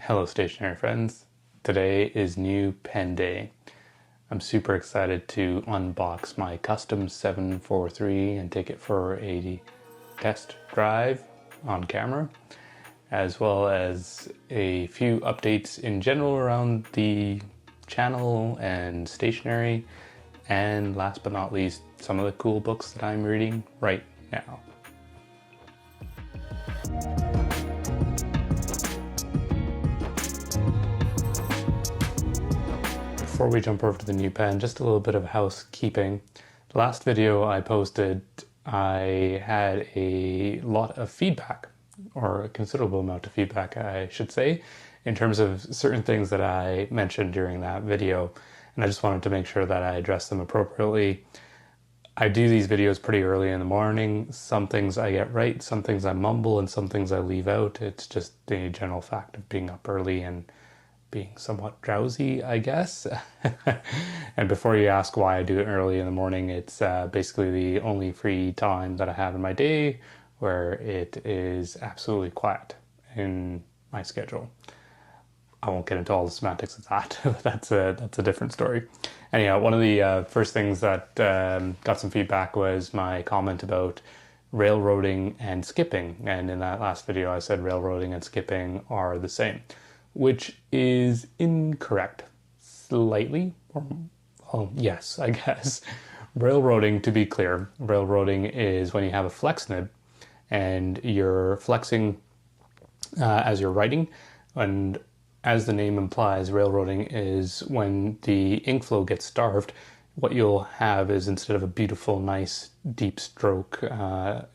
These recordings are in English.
Hello stationery friends. Today is new pen day. I'm super excited to unbox my custom 743 and take it for a test drive on camera, as well as a few updates in general around the channel and stationery, and last but not least, some of the cool books that I'm reading right now. Before we jump over to the new pen, just a little bit of housekeeping. The last video I posted, I had a lot of feedback, or a considerable amount of feedback, I should say, in terms of certain things that I mentioned during that video, and I just wanted to make sure that I addressed them appropriately. I do these videos pretty early in the morning. Some things I get right, some things I mumble, and some things I leave out. It's just the general fact of being up early and being somewhat drowsy, I guess. And before you ask why I do it early in the morning, it's basically the only free time that I have in my day where it is absolutely quiet in my schedule. I won't get into all the semantics of that. That's a different story. Anyhow, one of the first things that got some feedback was my comment about railroading and skipping. And in that last video, I said railroading and skipping are the same, which is incorrect. Slightly, or, well, yes, I guess. Railroading, to be clear, railroading is when you have a flex nib and you're flexing as you're writing, and as the name implies, railroading is when the ink flow gets starved. What you'll have is, instead of a beautiful, nice, deep stroke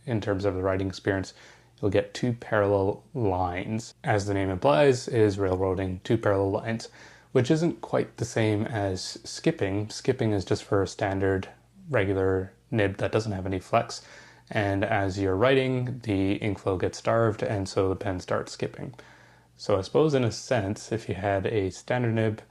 in terms of the writing experience, you'll get two parallel lines. As the name implies, is railroading, two parallel lines, which isn't quite the same as skipping. Skipping is just for a standard, regular nib that doesn't have any flex. And as you're writing, the ink flow gets starved, and so the pen starts skipping. So I suppose in a sense, if you had a standard nib,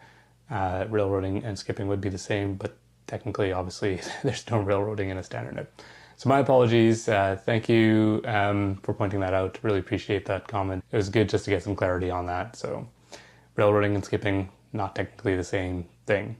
railroading and skipping would be the same, but technically, obviously, there's no railroading in a standard nib. So my apologies. Thank you for pointing that out. Really appreciate that comment. It was good just to get some clarity on that. So railroading and skipping, not technically the same thing.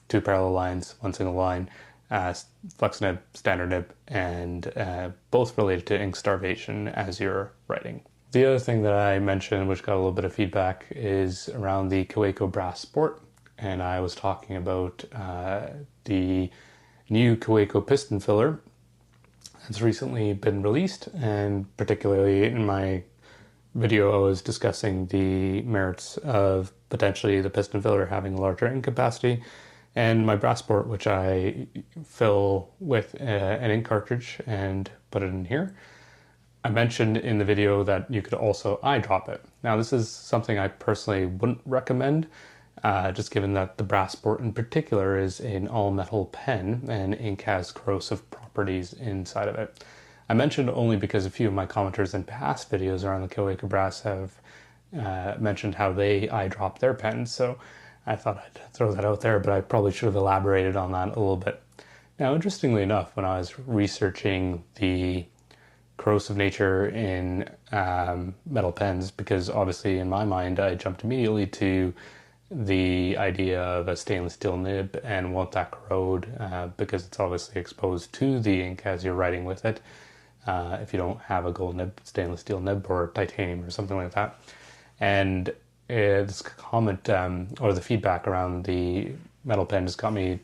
Two parallel lines, one single line, flex nib, standard nib, and both related to ink starvation as you're writing. The other thing that I mentioned, which got a little bit of feedback, is around the Koo Brass Sport. And I was talking about the new Koo piston filler. It's recently been released, and particularly in my video I was discussing the merits of potentially the piston filler having a larger ink capacity, and my Brass Sport, which I fill with an ink cartridge and put it in here. I mentioned in the video that you could also eyedrop it. Now this is something I personally wouldn't recommend, just given that the Brass Sport in particular is an all-metal pen and ink has corrosive properties inside of it. I mentioned only because a few of my commenters in past videos around the Koo Brass have mentioned how they eyedrop their pens, so I thought I'd throw that out there, but I probably should have elaborated on that a little bit. Now, interestingly enough, when I was researching the corrosive nature in metal pens, because obviously in my mind I jumped immediately to the idea of a stainless steel nib and won't that corrode because it's obviously exposed to the ink as you're writing with it if you don't have a gold nib, stainless steel nib, or titanium or something like that. And this comment or the feedback around the metal pen just got me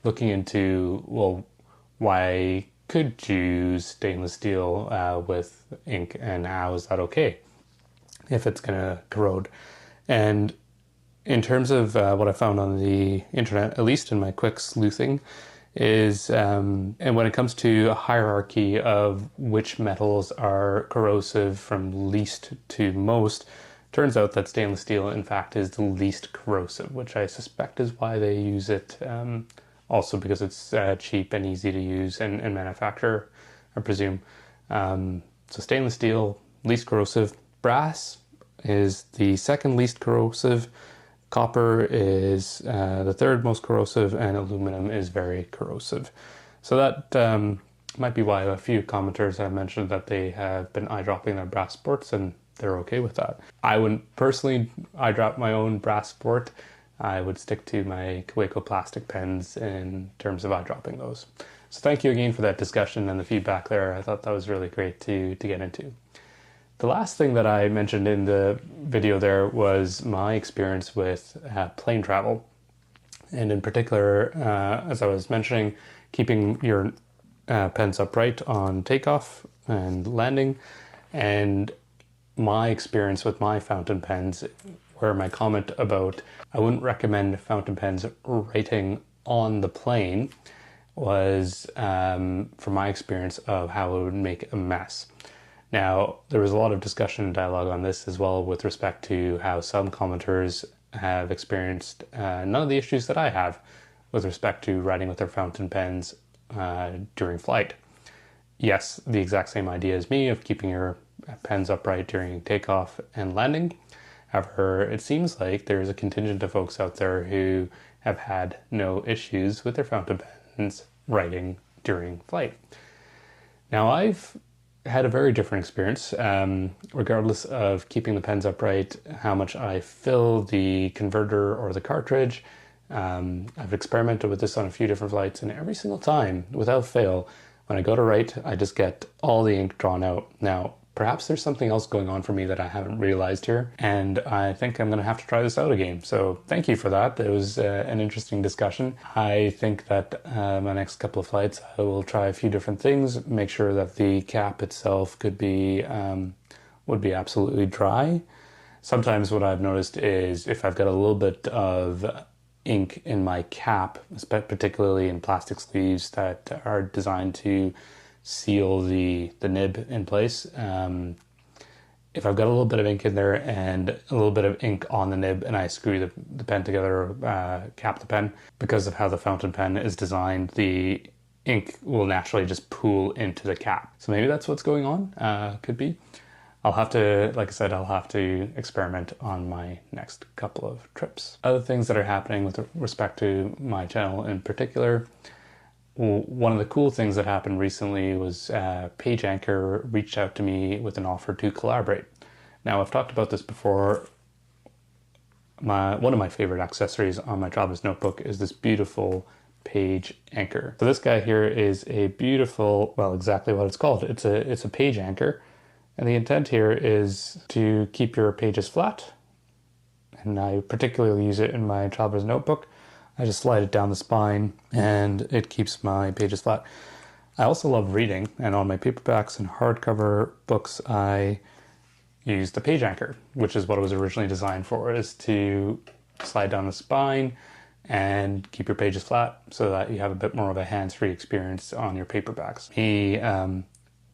looking into, well, why could you use stainless steel with ink, and how is that okay if it's going to corrode? And in terms of what I found on the internet, at least in my quick sleuthing, is, and when it comes to a hierarchy of which metals are corrosive from least to most, turns out that stainless steel, in fact, is the least corrosive, which I suspect is why they use it. Also because it's cheap and easy to use and manufacture, I presume. So stainless steel, least corrosive. Brass is the second least corrosive. Copper is the third most corrosive, and aluminum is very corrosive. So that might be why a few commenters have mentioned that they have been eyedropping their Brass Sports, and they're okay with that. I wouldn't personally eyedrop my own Brass Sport. I would stick to my Koo plastic pens in terms of eyedropping those. So thank you again for that discussion and the feedback there. I thought that was really great to get into. The last thing that I mentioned in the video there was my experience with plane travel. And in particular, as I was mentioning, keeping your pens upright on takeoff and landing, and my experience with my fountain pens, where my comment about I wouldn't recommend fountain pens writing on the plane was from my experience of how it would make a mess. Now, there was a lot of discussion and dialogue on this as well with respect to how some commenters have experienced none of the issues that I have with respect to writing with their fountain pens during flight. Yes, the exact same idea as me of keeping your pens upright during takeoff and landing. However, it seems like there's a contingent of folks out there who have had no issues with their fountain pens writing during flight. Now, I've had a very different experience, regardless of keeping the pens upright, how much I fill the converter or the cartridge. I've experimented with this on a few different flights, and every single time, without fail, when I go to write, I just get all the ink drawn out. Now, perhaps there's something else going on for me that I haven't realized here, and I think I'm going to have to try this out again. So thank you for that. It was an interesting discussion. I think that my next couple of flights, I will try a few different things, make sure that the cap itself could be would be absolutely dry. Sometimes what I've noticed is if I've got a little bit of ink in my cap, particularly in plastic sleeves that are designed to seal the nib in place. If I've got a little bit of ink in there and a little bit of ink on the nib and I screw the pen together, cap the pen, because of how the fountain pen is designed, the ink will naturally just pool into the cap. So maybe that's what's going on, could be. I'll have to, like I said, I'll have to experiment on my next couple of trips. Other things that are happening with respect to my channel in particular, one of the cool things that happened recently was Page Anchor reached out to me with an offer to collaborate. Now, I've talked about this before. One of my favorite accessories on my traveler's notebook is this beautiful page anchor. So this guy here is a beautiful, well, exactly what it's called. It's a page anchor. And the intent here is to keep your pages flat. And I particularly use it in my traveler's notebook. I just slide it down the spine and it keeps my pages flat. I also love reading, and on my paperbacks and hardcover books, I use the page anchor, which is what it was originally designed for, is to slide down the spine and keep your pages flat so that you have a bit more of a hands-free experience on your paperbacks.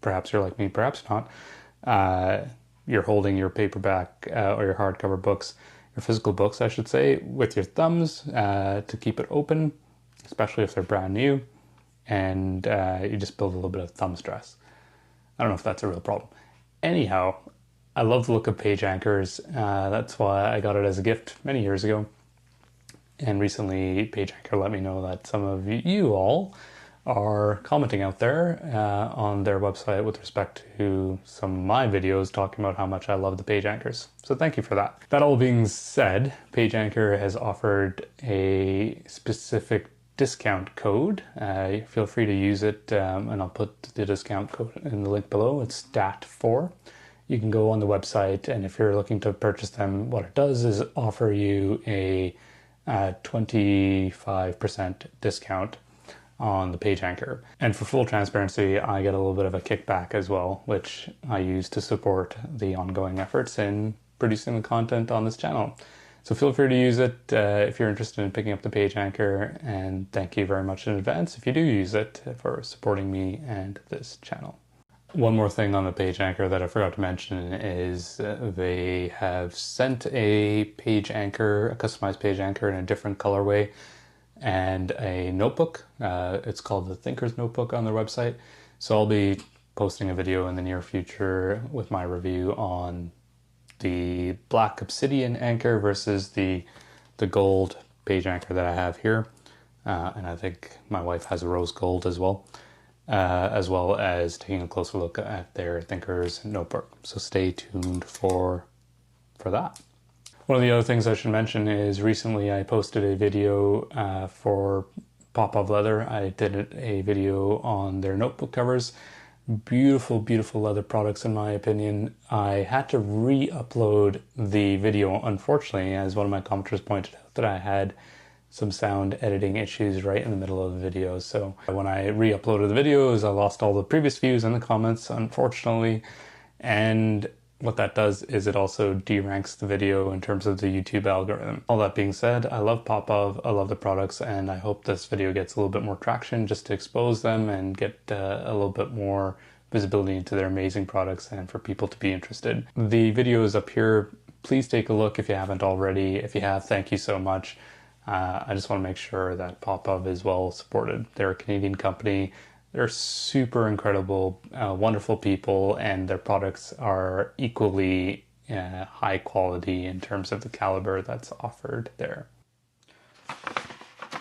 Perhaps you're like me, perhaps not. You're holding your paperback or your hardcover books, your physical books, I should say, with your thumbs to keep it open, especially if they're brand new, and you just build a little bit of thumb stress. I don't know if that's a real problem. Anyhow, I love the look of page anchors. That's why I got it as a gift many years ago. And recently, Page Anchor let me know that some of you all are commenting out there on their website with respect to some of my videos talking about how much I love the page anchors. So thank you for that. That all being said, Page Anchor has offered a specific discount code. Feel free to use it, and I'll put the discount code in the link below. It's STAT4. You can go on the website, and if you're looking to purchase them, what it does is offer you a 25% discount on the page anchor. And for full transparency, I get a little bit of a kickback as well, which I use to support the ongoing efforts in producing the content on this channel. So feel free to use it if you're interested in picking up the page anchor, and thank you very much in advance if you do use it for supporting me and this channel. One more thing on the page anchor that I forgot to mention is they have sent a page anchor, a customized page anchor in a different colorway, and a notebook. It's called the Thinker's Notebook on their website. So I'll be posting a video in the near future with my review on the black obsidian anchor versus the gold page anchor that I have here. And I think my wife has a rose gold as well. as well as taking a closer look at their Thinkers notebook. So stay tuned for that. One of the other things I should mention is recently I posted a video for Pop-Up Leather. I did a video on their notebook covers. Beautiful, beautiful leather products in my opinion. I had to re-upload the video, unfortunately, as one of my commenters pointed out that I had some sound editing issues right in the middle of the video. So when I re-uploaded the videos, I lost all the previous views and the comments, unfortunately. And what that does is it also deranks the video in terms of the YouTube algorithm. All that being said, I love Popov, I love the products, and I hope this video gets a little bit more traction just to expose them and get a little bit more visibility into their amazing products and for people to be interested. The video is up here. Please take a look if you haven't already. If you have, thank you so much. I just want to make sure that Popov is well supported. They're a Canadian company. They're super incredible, wonderful people, and their products are equally high quality in terms of the caliber that's offered there.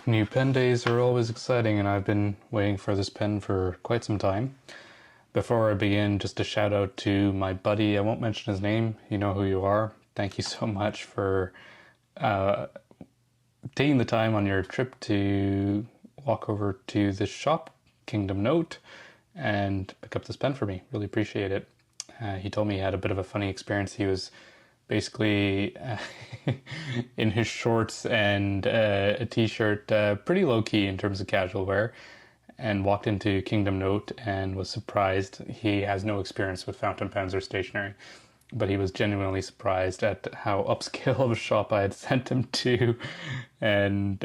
New pen days are always exciting, and I've been waiting for this pen for quite some time. Before I begin, just a shout out to my buddy. I won't mention his name. You know who you are. Thank you so much for taking the time on your trip to walk over to this shop, Kingdom Note, and pick up this pen for me. Really appreciate it. He told me he had a bit of a funny experience. He was basically in his shorts and a t-shirt, pretty low-key in terms of casual wear, and walked into Kingdom Note and was surprised. He has no experience with fountain pens or stationery, but he was genuinely surprised at how upscale of a shop I had sent him to. And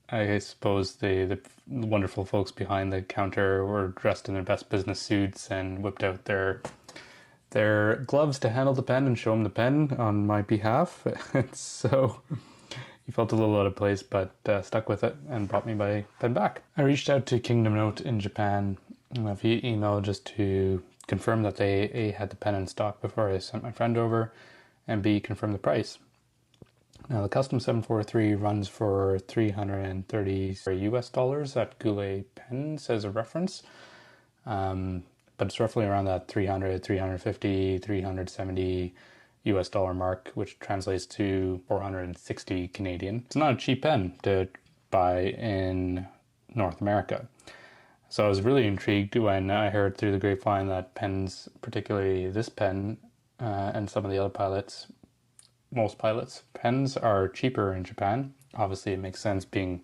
I suppose the wonderful folks behind the counter were dressed in their best business suits and whipped out their gloves to handle the pen and show him the pen on my behalf. So he felt a little out of place, but stuck with it and brought me my pen back. I reached out to Kingdom Note in Japan via email just to confirm that they A, had the pen in stock before I sent my friend over, and B, confirm the price. Now the custom 743 runs for $330 US dollars at Goulet Pens as a reference, but it's roughly around that 300, 350, 370 US dollar mark, which translates to 460 Canadian. It's not a cheap pen to buy in North America. So I was really intrigued when I heard through the grapevine that pens, particularly this pen and some of the other pilots, most pilots, pens are cheaper in Japan. Obviously it makes sense being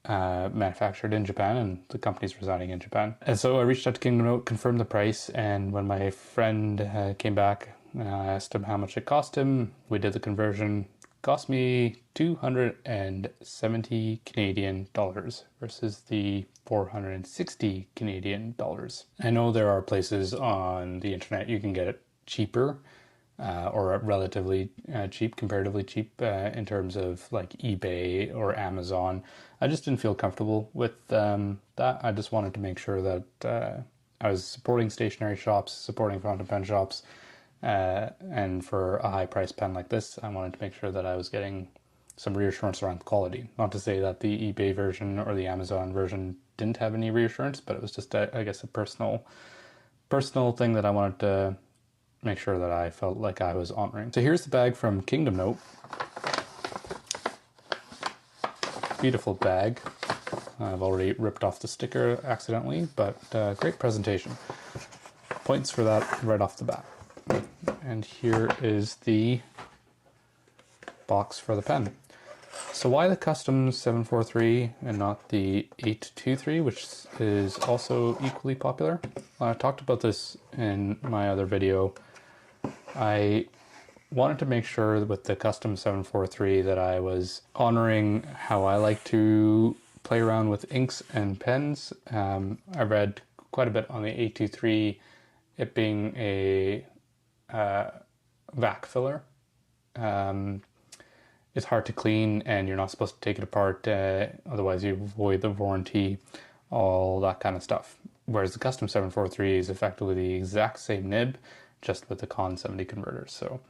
manufactured in Japan and the company's residing in Japan. And so I reached out to Kingdom Note, confirmed the price, and when my friend came back, I asked him how much it cost him. We did the conversion. It cost me 270 Canadian dollars versus the 460 Canadian dollars. I know there are places on the internet you can get it cheaper, or relatively cheap, comparatively cheap in terms of like eBay or Amazon. I just didn't feel comfortable with that. I just wanted to make sure that I was supporting stationery shops, supporting fountain pen shops, and for a high price pen like this, I wanted to make sure that I was getting some reassurance around quality. Not to say that the eBay version or the Amazon version didn't have any reassurance, but it was just, I guess, a personal thing that I wanted to make sure that I felt like I was honoring. So here's the bag from Kingdom Note. Beautiful bag. I've already ripped off the sticker accidentally, but great presentation. Points for that right off the bat. And here is the box for the pen. So why the custom 743 and not the 823, which is also equally popular? I talked about this in my other video. I wanted to make sure with the custom 743 that I was honoring how I like to play around with inks and pens. I read quite a bit on the 823, it being a vac filler. It's hard to clean and you're not supposed to take it apart, otherwise you avoid the warranty, all that kind of stuff. Whereas the custom 743 is effectively the exact same nib, just with the Con 70 converters. So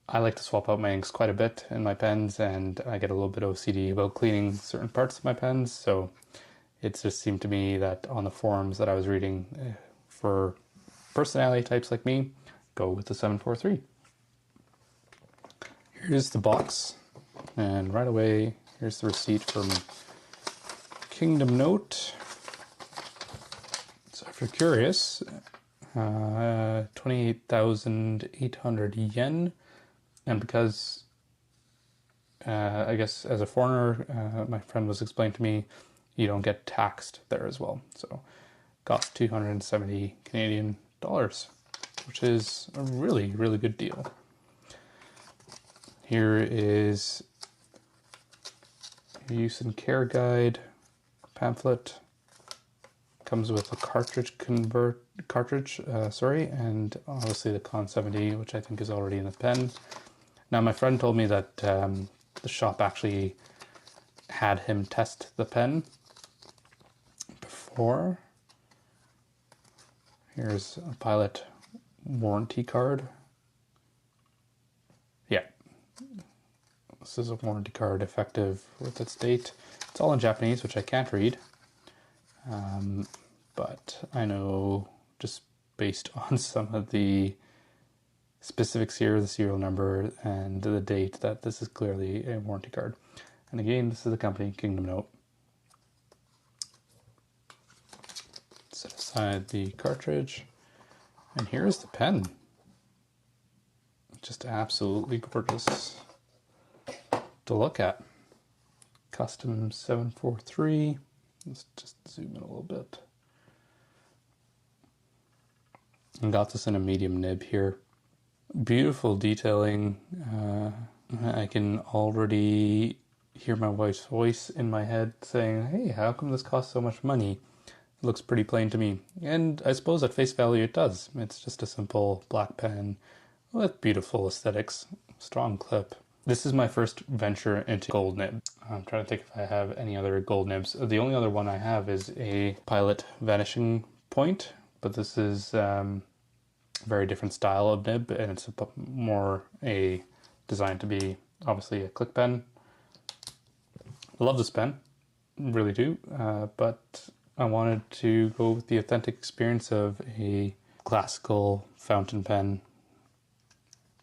I like to swap out my inks quite a bit in my pens, and I get a little bit OCD about cleaning certain parts of my pens. So It just seemed to me that on the forums that I was reading, for personality types like me, go with the 743. Here's the box, and right away, here's the receipt from Kingdom Note. So if you're curious, 28,800 yen, and because I guess as a foreigner, my friend was explaining to me, you don't get taxed there as well. So cost 270 Canadian dollars, which is a really, really good deal. Here is a use and care guide pamphlet. Comes with a cartridge and obviously the Con 70, which I think is already in the pen. Now my friend told me that the shop actually had him test the pen before. Here's a pilot warranty card. Yeah, this is a warranty card effective with its date. It's all in Japanese, which I can't read. But I know just based on some of the specifics here, the serial number and the date, that this is clearly a warranty card. And again, this is the company Kingdom Note. Set aside the cartridge, and here's the pen. Just absolutely gorgeous to look at. Custom 743. Let's just zoom in a little bit. And got this in a medium nib here. Beautiful detailing. I can already hear my wife's voice in my head saying, hey, how come this costs so much money? It looks pretty plain to me. And I suppose at face value it does. It's just a simple black pen with beautiful aesthetics. Strong clip. This is my first venture into gold nib. I'm trying to think if I have any other gold nibs. The only other one I have is a Pilot Vanishing Point, but this is a very different style of nib, and it's more designed to be obviously a click pen. I love this pen, really do, but I wanted to go with the authentic experience of a classical fountain pen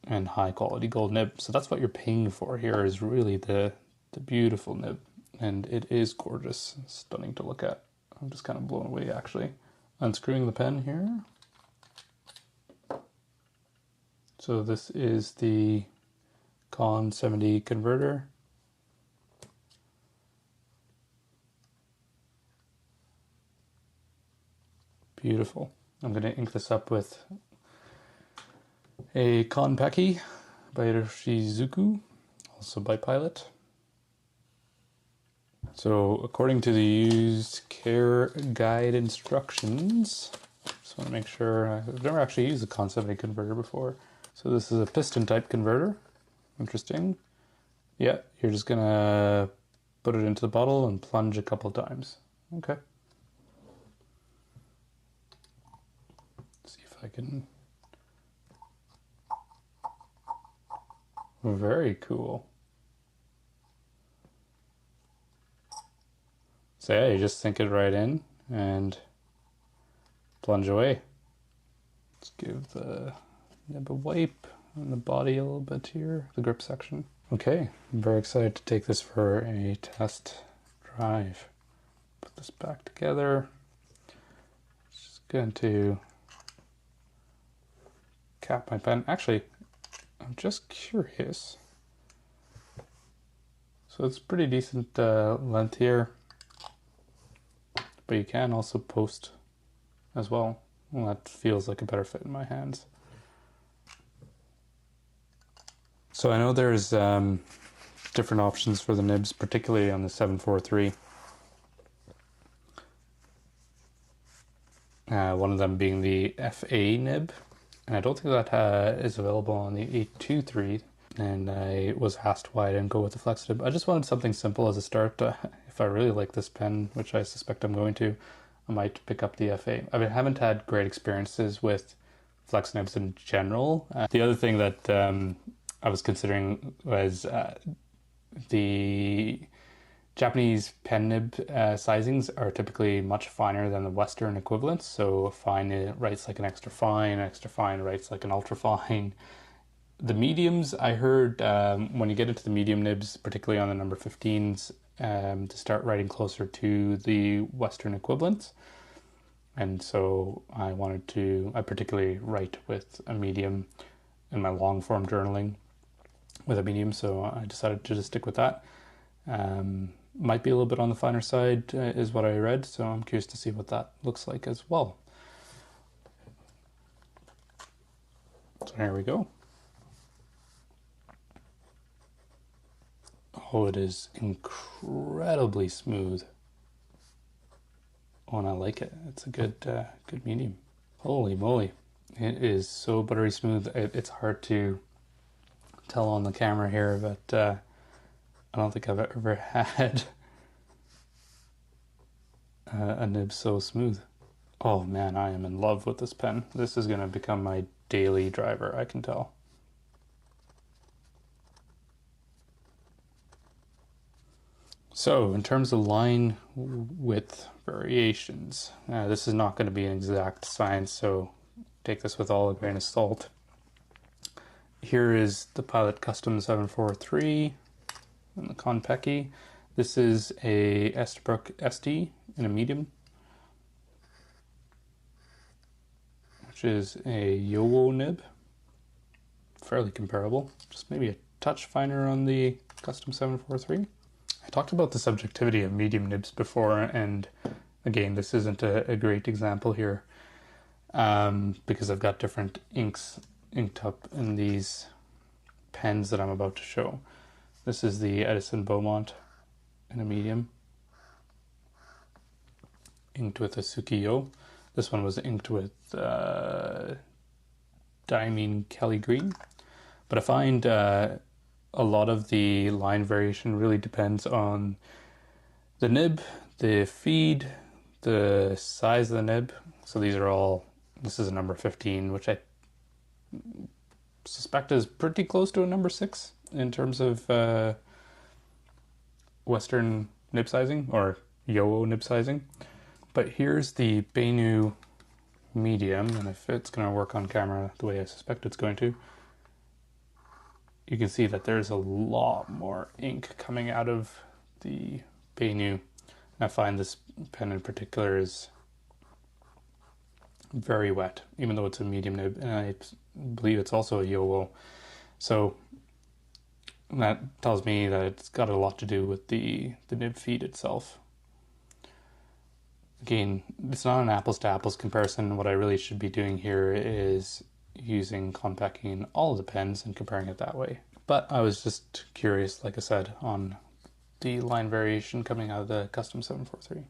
and high quality gold nib. So that's what you're paying for here, is really the beautiful nib. And it is gorgeous, stunning to look at. I'm just kind of blown away actually. Unscrewing the pen here. So this is the Con 70 converter. Beautiful. I'm going to ink this up with a Konpeki by Yoshizuku, also by Pilot. So according to the used care guide instructions, just want to make sure, I've never actually used a Con 70 converter before. So this is a piston type converter. Interesting. Yeah, you're just gonna put it into the bottle and plunge a couple times. Okay. See if I can. Very cool. So yeah, you just sink it right in and plunge away. Let's give the nib a wipe on the body a little bit here, the grip section. Okay, I'm very excited to take this for a test drive. Put this back together. Just going to cap my pen. Actually, I'm just curious. So it's pretty decent length here, but you can also post as well. Well, that feels like a better fit in my hands. So I know there's different options for the nibs, particularly on the 743. One of them being the FA nib, and I don't think that is available on the 823. And I was asked why I didn't go with the flex nib. I just wanted something simple as a start. If I really like this pen, which I suspect I'm going to, I might pick up the FA. I mean, I haven't had great experiences with flex nibs in general. The other thing that I was considering was the Japanese pen nib sizings are typically much finer than the Western equivalents. So fine writes like an extra fine writes like an ultra fine. The mediums, I heard when you get into the medium nibs, particularly on the number 15s, to start writing closer to the Western equivalents. And so I particularly write with a medium in my long form journaling with a medium, so I decided to just stick with that. Might be a little bit on the finer side, is what I read, so I'm curious to see what that looks like as well. So here we go. Oh, it is incredibly smooth. Oh, and I like it. It's a good medium. Holy moly. It is so buttery smooth. It's hard to tell on the camera here, but I don't think I've ever had a nib so smooth. Oh man, I am in love with this pen. This is going to become my daily driver, I can tell. So in terms of line width variations, this is not going to be an exact science, so take this with all a grain of salt. Here is the Pilot Custom 743 and the Konpeki. This is a Estabrook SD in a medium, which is a Jowo nib. Fairly comparable, just maybe a touch finer on the Custom 743. I talked about the subjectivity of medium nibs before, and again, this isn't a great example here because I've got different inks inked up in these pens that I'm about to show. This is the Edison Beaumont in a medium, inked with a Sukiyo. This one was inked with Diamine Kelly Green, but I find a lot of the line variation really depends on the nib, the feed, the size of the nib. So these are all, this is a number 15, which I suspect is pretty close to a number 6 in terms of Western nib sizing, or Jowo nib sizing. But here's the BENU medium, and if it's going to work on camera the way I suspect it's going to, you can see that there's a lot more ink coming out of the BENU. I find this pen in particular is very wet, even though it's a medium nib, and I believe it's also a Jowo. So that tells me that it's got a lot to do with the nib feed itself. Again, it's not an apples to apples comparison. What I really should be doing here is using Konpeki in all of the pens and comparing it that way. But I was just curious, like I said, on the line variation coming out of the Custom 743.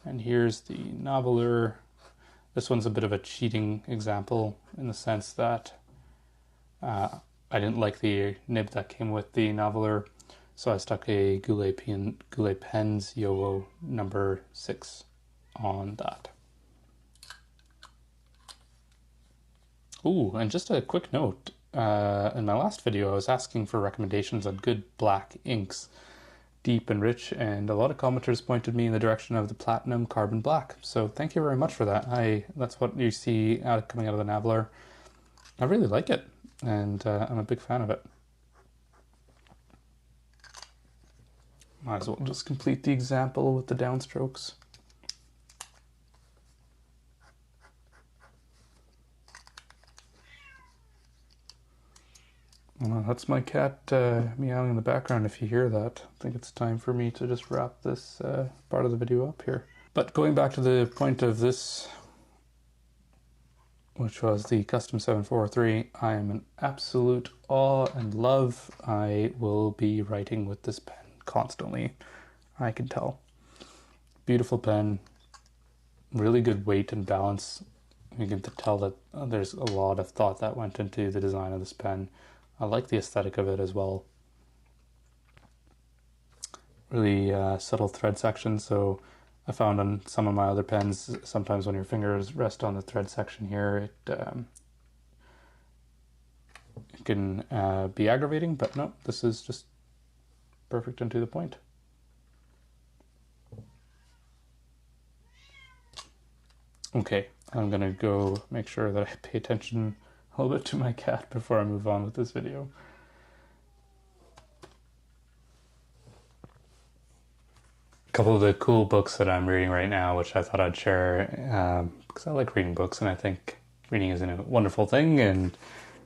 And here's the Noveler. This one's a bit of a cheating example in the sense that I didn't like the nib that came with the Noveler, so I stuck a Goulet Pens Jowo number 6 on that. Ooh, and just a quick note, in my last video I was asking for recommendations on good black inks, deep and rich, and a lot of commenters pointed me in the direction of the Platinum Carbon Black. So thank you very much for that. That's what you see coming out of the Noveler. I really like it, and I'm a big fan of it. Might as well just complete the example with the downstrokes. Well, that's my cat meowing in the background if you hear that. I think it's time for me to just wrap this part of the video up here. But going back to the point of this, which was the Custom 743, I am in absolute awe and love. I will be writing with this pen constantly, I can tell. Beautiful pen, really good weight and balance. You can tell that there's a lot of thought that went into the design of this pen. I like the aesthetic of it as well. Really subtle thread section, so I found on some of my other pens, sometimes when your fingers rest on the thread section here, it can be aggravating, but no, this is just perfect and to the point. Okay, I'm gonna go make sure that I pay attention a little bit to my cat before I move on with this video. A couple of the cool books that I'm reading right now, which I thought I'd share, because I like reading books and I think reading is a wonderful thing, and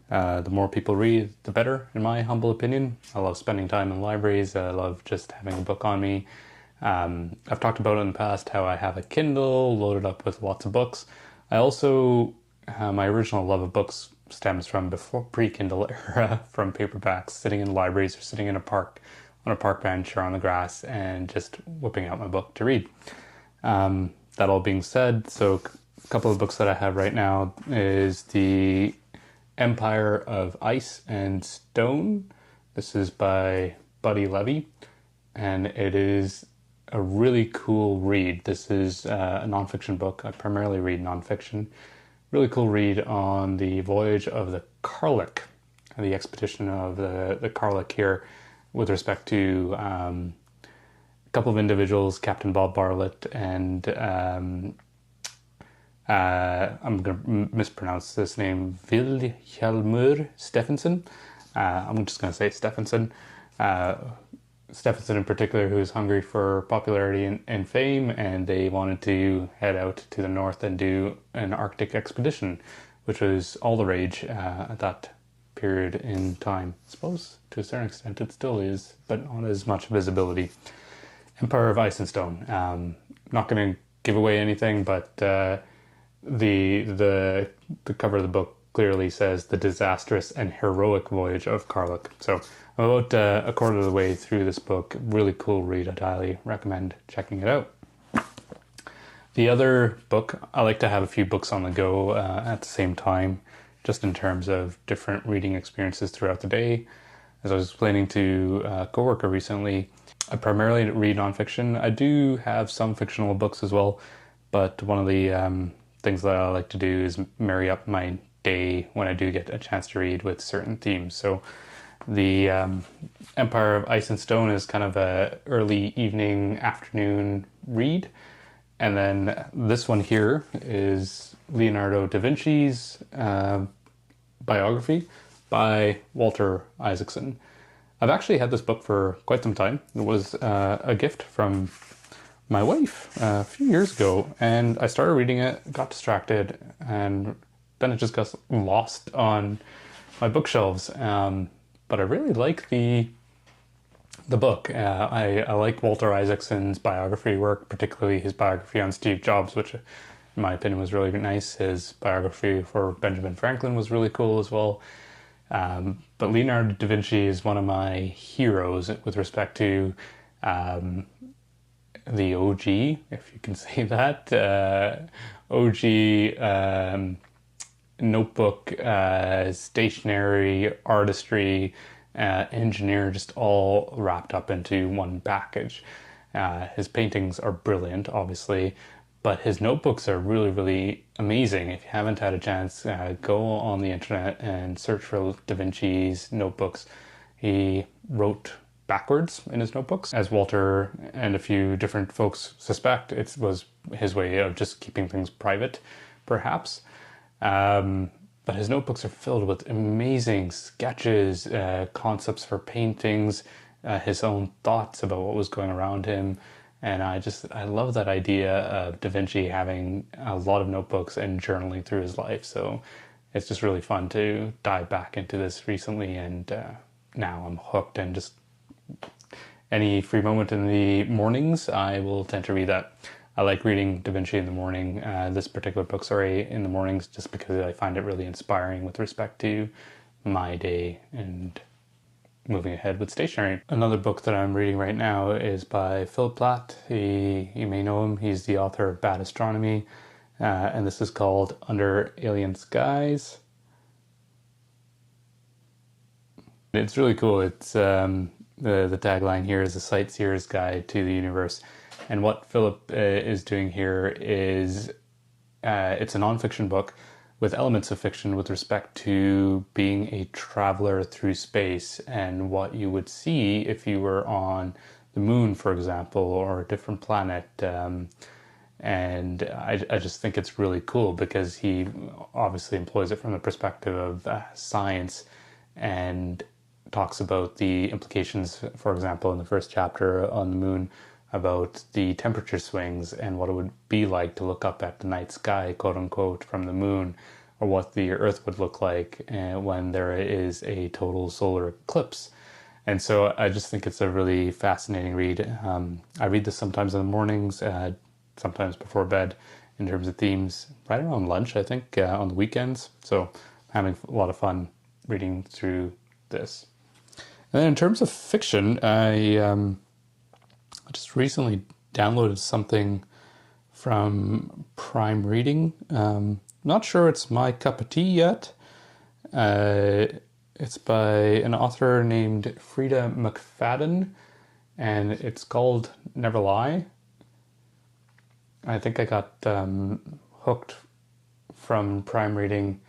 the more people read, the better, in my humble opinion. I love spending time in libraries. I love just having a book on me. I've talked about in the past how I have a Kindle loaded up with lots of books. I also, my original love of books stems from before pre-Kindle era, from paperbacks, sitting in libraries or sitting in a park, on a park bench or on the grass, and just whipping out my book to read. That all being said, so a couple of books that I have right now is the Empire of Ice and Stone. This is by Buddy Levy, and it is a really cool read. This is a nonfiction book. I primarily read nonfiction. Really cool read on the voyage of the Carlick, the expedition of the Carlick here, with respect to a couple of individuals, Captain Bob Bartlett and I'm going to mispronounce this name, Vilhjálmur Stephenson. I'm just going to say Stephenson. Stephenson in particular, who is hungry for popularity and fame, and they wanted to head out to the north and do an Arctic expedition, which was all the rage at that period in time. I suppose to a certain extent it still is, but not as much visibility. Empire of Ice and Stone. Not going to give away anything, but the cover of the book clearly says the disastrous and heroic voyage of Carlick. So I'm about a quarter of the way through this book. Really cool read. I'd highly recommend checking it out. The other book, I like to have a few books on the go at the same time, just in terms of different reading experiences throughout the day. As I was explaining to a coworker recently, I primarily read nonfiction. I do have some fictional books as well, but one of the things that I like to do is marry up my day when I do get a chance to read with certain themes. So the Empire of Ice and Stone is kind of a early evening, afternoon read. And then this one here is Leonardo da Vinci's biography by Walter Isaacson. I've actually had this book for quite some time. It was a gift from my wife a few years ago, and I started reading it, got distracted, and then it just got lost on my bookshelves. But I really like the book. I like Walter Isaacson's biography work, particularly his biography on Steve Jobs, which in my opinion was really nice. His biography for Benjamin Franklin was really cool as well. But Leonardo da Vinci is one of my heroes with respect to the OG, if you can say that, OG notebook, stationery, artistry, engineer, just all wrapped up into one package. His paintings are brilliant, obviously, but his notebooks are really, really amazing. If you haven't had a chance, go on the internet and search for Da Vinci's notebooks. He wrote backwards in his notebooks, as Walter and a few different folks suspect. It was his way of just keeping things private, perhaps. But his notebooks are filled with amazing sketches, concepts for paintings, his own thoughts about what was going around him. And I love that idea of Da Vinci having a lot of notebooks and journaling through his life. So it's just really fun to dive back into this recently, and now I'm hooked, and just any free moment in the mornings, I will tend to read that. I like reading Da Vinci in the morning, this particular book, sorry, in the mornings, just because I find it really inspiring with respect to my day and moving ahead with stationery. Another book that I'm reading right now is by Philip Platt. You may know him. He's the author of Bad Astronomy, and this is called Under Alien Skies. It's really cool. It's the tagline here is a sightseer's guide to the universe. And what Philip is doing here is it's a nonfiction book with elements of fiction with respect to being a traveler through space and what you would see if you were on the moon, for example, or a different planet. And I just think it's really cool because he obviously employs it from the perspective of science and talks about the implications, for example, in the first chapter on the moon, about the temperature swings and what it would be like to look up at the night sky, quote unquote, from the moon, or what the Earth would look like when there is a total solar eclipse. And so I just think it's a really fascinating read. I read this sometimes in the mornings, sometimes before bed, in terms of themes, right around lunch, I think, on the weekends. So I'm having a lot of fun reading through this. And then in terms of fiction, I just recently downloaded something from Prime Reading. Not sure it's my cup of tea yet. It's by an author named Frida McFadden, and it's called Never Lie. I think I got hooked from Prime Reading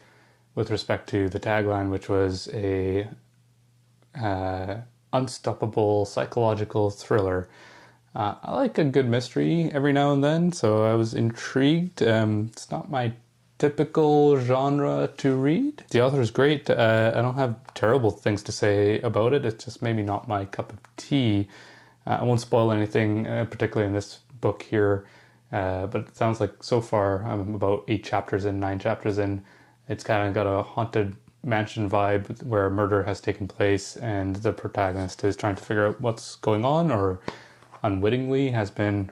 with respect to the tagline, which was a unstoppable psychological thriller. I like a good mystery every now and then, so I was intrigued. It's not my typical genre to read. The author is great. I don't have terrible things to say about it. It's just maybe not my cup of tea. I won't spoil anything, particularly in this book here, but it sounds like so far I'm about 8 chapters in, 9 chapters in. It's kind of got a haunted mansion vibe where a murder has taken place and the protagonist is trying to figure out what's going on, or unwittingly has been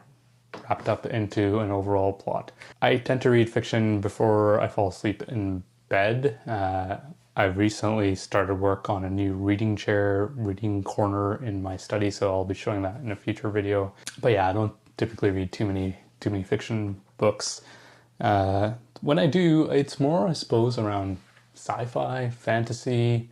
wrapped up into an overall plot. I tend to read fiction before I fall asleep in bed. I've recently started work on a new reading chair, reading corner in my study, so I'll be showing that in a future video. But yeah, I don't typically read too many fiction books. When I do, it's more, I suppose, around sci-fi, fantasy.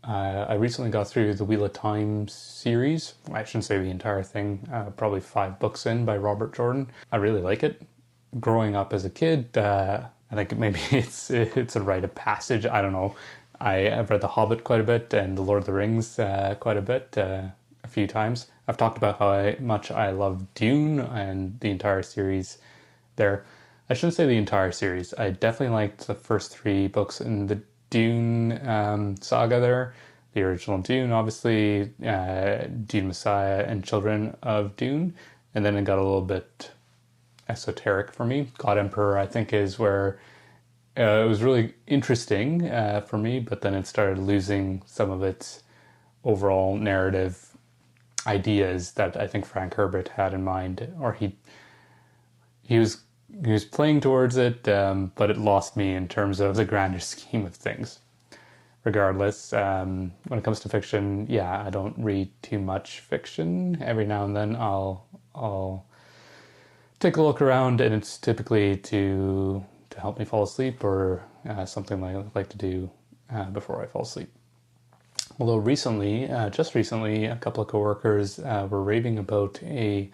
I recently got through the Wheel of Time series. I shouldn't say the entire thing, probably 5 books in, by Robert Jordan. I really like it. Growing up as a kid, I think maybe it's a rite of passage. I don't know. I've read The Hobbit quite a bit and The Lord of the Rings quite a bit, a few times. I've talked about how much I love Dune and the entire series there. I shouldn't say the entire series. I definitely liked the first 3 books in the Dune saga there. The original Dune, obviously, Dune Messiah and Children of Dune. And then it got a little bit esoteric for me. God Emperor, I think, is where it was really interesting for me, but then it started losing some of its overall narrative ideas that I think Frank Herbert had in mind, or he was playing towards it, but it lost me in terms of the grander scheme of things. Regardless, when it comes to fiction, yeah, I don't read too much fiction. Every now and then I'll take a look around, and it's typically to help me fall asleep, or something I like to do before I fall asleep. Although recently, just recently, a couple of coworkers were raving about a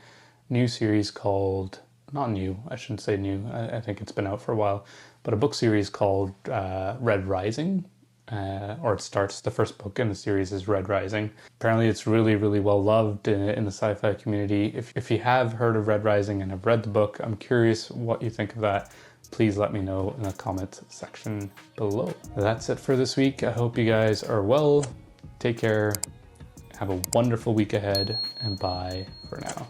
new series called, not new, I shouldn't say new, I think it's been out for a while, but a book series called Red Rising, or it starts, the first book in the series is Red Rising. Apparently it's really, really well loved in the sci-fi community. If you have heard of Red Rising and have read the book, I'm curious what you think of that. Please let me know in the comment section below. That's it for this week. I hope you guys are well. Take care. Have a wonderful week ahead, and bye for now.